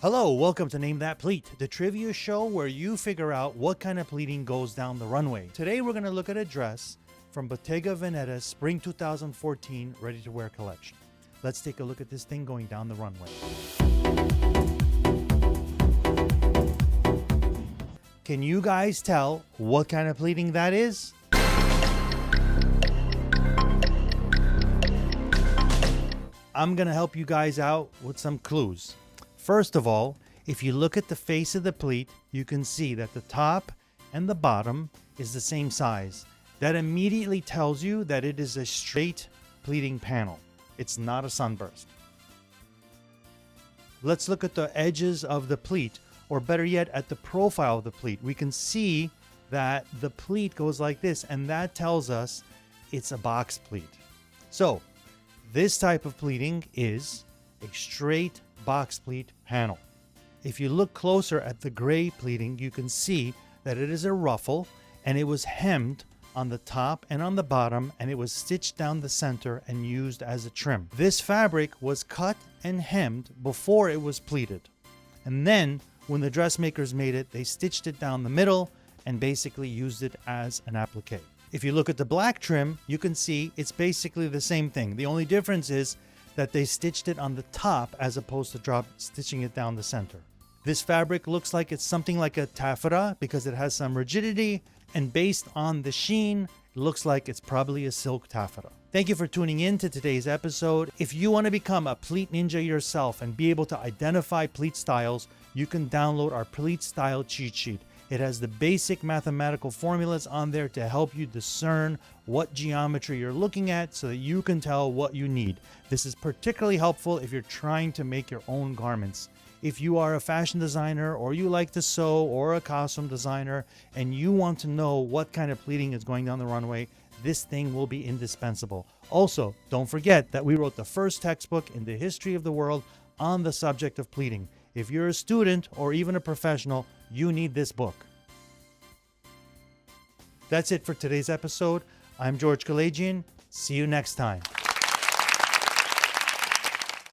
Hello, welcome to Name That Pleat, the trivia show where you figure out what kind of pleating goes down the runway. Today we're going to look at a dress from Bottega Veneta Spring 2014 ready-to-wear collection. Let's take a look at this thing going down the runway. Can you guys tell what kind of pleating that is? I'm going to help you guys out with some clues. First of all, if you look at the face of the pleat, you can see that the top and the bottom is the same size. That immediately tells you that it is a straight pleating panel. It's not a sunburst. Let's look at the edges of the pleat, or better yet, at the profile of the pleat. We can see that the pleat goes like this, and that tells us it's a box pleat. So, this type of pleating is a straight box pleat panel. If you look closer at the gray pleating, you can see that it is a ruffle and it was hemmed on the top and on the bottom, and it was stitched down the center and used as a trim. This fabric was cut and hemmed before it was pleated. And then when the dressmakers made it, they stitched it down the middle and basically used it as an applique. If you look at the black trim, you can see it's basically the same thing. The only difference is that they stitched it on the top as opposed to stitching it down the center. This fabric looks like it's something like a taffeta because it has some rigidity, and based on the sheen, it looks like it's probably a silk taffeta. Thank you for tuning in to today's episode. If you want to become a pleat ninja yourself and be able to identify pleat styles, you can download our Pleat Style cheat sheet. It has the basic mathematical formulas on there to help you discern what geometry you're looking at so that you can tell what you need. This is particularly helpful if you're trying to make your own garments. If you are a fashion designer, or you like to sew, or a costume designer, and you want to know what kind of pleating is going down the runway, this thing will be indispensable. Also, don't forget that we wrote the first textbook in the history of the world on the subject of pleating. If you're a student or even a professional, you need this book. That's it for today's episode. I'm George Kalajian. See you next time.